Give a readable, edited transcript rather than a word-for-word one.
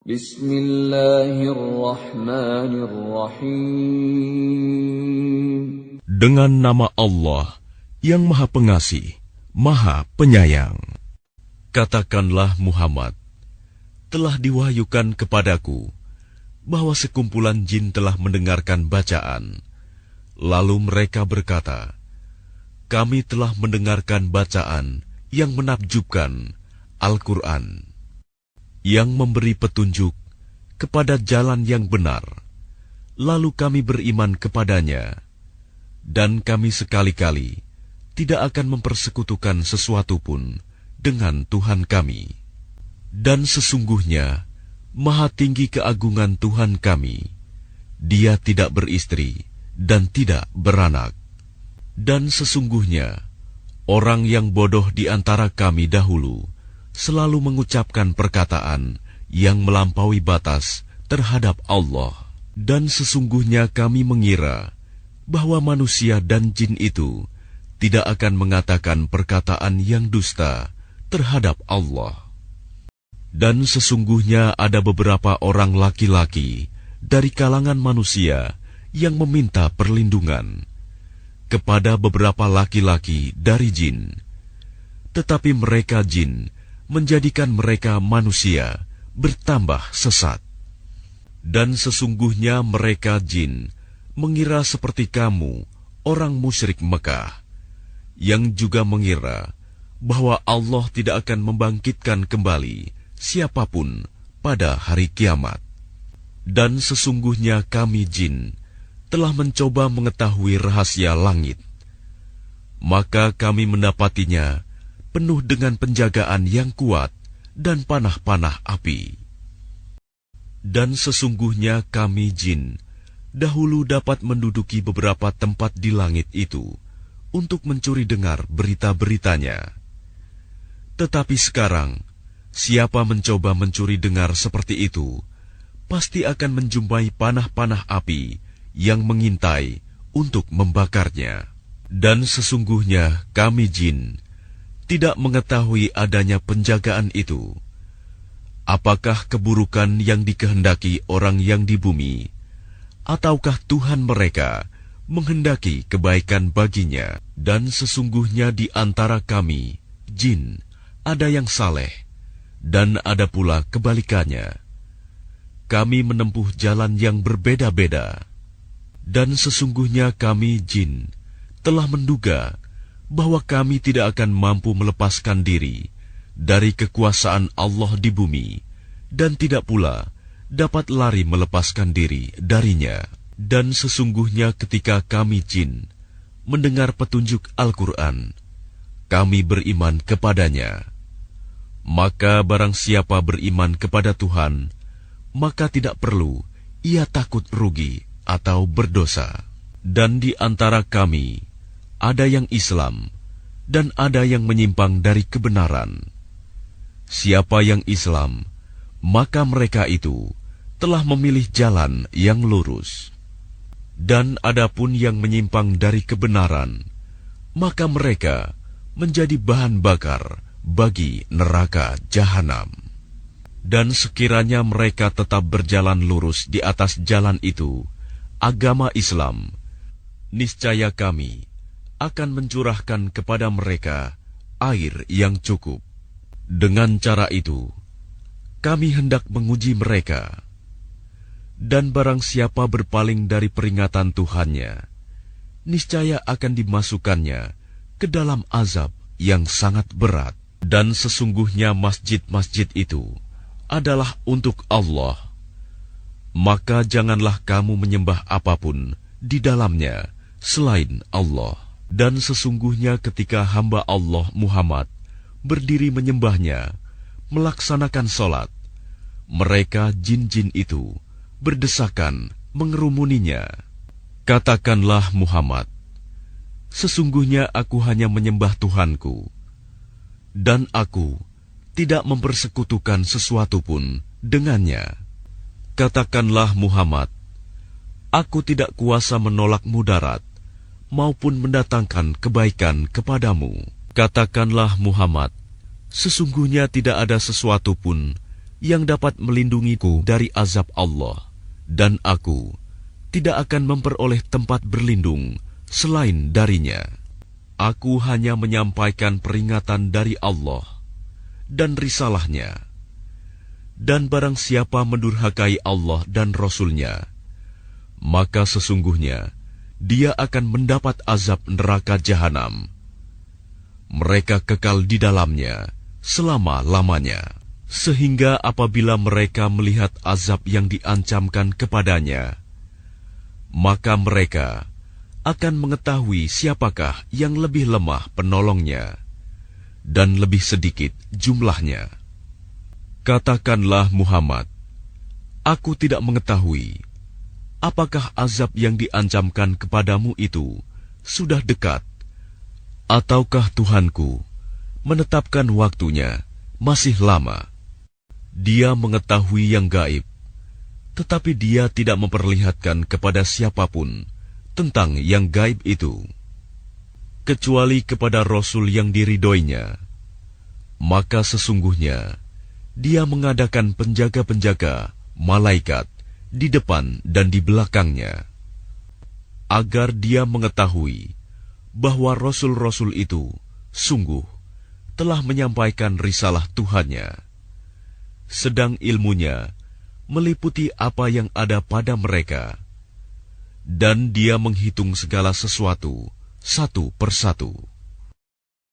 Bismillahirrahmanirrahim. Dengan nama Allah yang Maha Pengasih, Maha Penyayang. Katakanlah Muhammad, telah diwahyukan kepadaku bahwa sekumpulan jin telah mendengarkan bacaan. Lalu mereka berkata, kami telah mendengarkan bacaan yang menakjubkan, Al-Quran, yang memberi petunjuk kepada jalan yang benar. Lalu kami beriman kepadanya, dan kami sekali-kali tidak akan mempersekutukan sesuatu pun dengan Tuhan kami. Dan sesungguhnya Maha tinggi keagungan Tuhan kami. Dia tidak beristri dan tidak beranak. Dan sesungguhnya orang yang bodoh di antara kami dahulu selalu mengucapkan perkataan yang melampaui batas terhadap Allah. Dan sesungguhnya kami mengira bahwa manusia dan jin itu tidak akan mengatakan perkataan yang dusta terhadap Allah. Dan sesungguhnya ada beberapa orang laki-laki dari kalangan manusia yang meminta perlindungan kepada beberapa laki-laki dari jin. Tetapi mereka jin menjadikan mereka manusia bertambah sesat. Dan sesungguhnya mereka jin mengira seperti kamu, orang musyrik Mekah, yang juga mengira bahwa Allah tidak akan membangkitkan kembali siapapun pada hari kiamat. Dan sesungguhnya kami jin telah mencoba mengetahui rahasia langit. Maka kami mendapatinya penuh dengan penjagaan yang kuat dan panah-panah api. Dan sesungguhnya kami jin dahulu dapat menduduki beberapa tempat di langit itu untuk mencuri dengar berita-beritanya. Tetapi sekarang, siapa mencoba mencuri dengar seperti itu, pasti akan menjumpai panah-panah api yang mengintai untuk membakarnya. Dan sesungguhnya kami jin tidak mengetahui adanya penjagaan itu. Apakah keburukan yang dikehendaki orang yang di bumi, ataukah Tuhan mereka menghendaki kebaikan baginya? Dan sesungguhnya di antara kami jin ada yang saleh, dan ada pula kebalikannya. Kami menempuh jalan yang berbeda-beda. Dan sesungguhnya kami jin telah menduga bahwa kami tidak akan mampu melepaskan diri dari kekuasaan Allah di bumi, dan tidak pula dapat lari melepaskan diri darinya. Dan sesungguhnya ketika kami jin mendengar petunjuk Al-Quran, kami beriman kepadanya. Maka barang siapa beriman kepada Tuhan, maka tidak perlu ia takut rugi atau berdosa. Dan di antara kami ada yang Islam dan ada yang menyimpang dari kebenaran. Siapa yang Islam, maka mereka itu telah memilih jalan yang lurus. Dan adapun yang menyimpang dari kebenaran, maka mereka menjadi bahan bakar bagi neraka jahanam. Dan sekiranya mereka tetap berjalan lurus di atas jalan itu, agama Islam, niscaya kami akan mencurahkan kepada mereka air yang cukup. Dengan cara itu, kami hendak menguji mereka. Dan barang siapa berpaling dari peringatan Tuhannya, niscaya akan dimasukkannya ke dalam azab yang sangat berat. Dan sesungguhnya masjid-masjid itu adalah untuk Allah. Maka janganlah kamu menyembah apapun di dalamnya selain Allah. Dan sesungguhnya ketika hamba Allah Muhammad berdiri menyembahnya, melaksanakan sholat, mereka jin-jin itu berdesakan mengerumuninya. Katakanlah Muhammad, sesungguhnya aku hanya menyembah Tuhanku, dan aku tidak mempersekutukan sesuatu pun dengannya. Katakanlah Muhammad, aku tidak kuasa menolak mudarat maupun mendatangkan kebaikan kepadamu. Katakanlah Muhammad, sesungguhnya tidak ada sesuatu pun yang dapat melindungiku dari azab Allah, dan aku tidak akan memperoleh tempat berlindung selain darinya. Aku hanya menyampaikan peringatan dari Allah dan risalahnya. Dan barang siapa mendurhakai Allah dan Rasul-Nya, maka sesungguhnya dia akan mendapat azab neraka jahanam. Mereka kekal di dalamnya selama-lamanya. Sehingga apabila mereka melihat azab yang diancamkan kepadanya, maka mereka akan mengetahui siapakah yang lebih lemah penolongnya dan lebih sedikit jumlahnya. Katakanlah Muhammad, aku tidak mengetahui apakah azab yang diancamkan kepadamu itu sudah dekat, ataukah Tuhanku menetapkan waktunya masih lama. Dia mengetahui yang gaib, tetapi dia tidak memperlihatkan kepada siapapun tentang yang gaib itu, kecuali kepada Rasul yang diridhoinya. Maka sesungguhnya dia mengadakan penjaga-penjaga malaikat di depan dan di belakangnya, agar dia mengetahui bahwa Rasul-Rasul itu sungguh telah menyampaikan risalah Tuhannya, sedang ilmunya meliputi apa yang ada pada mereka, dan dia menghitung segala sesuatu satu persatu.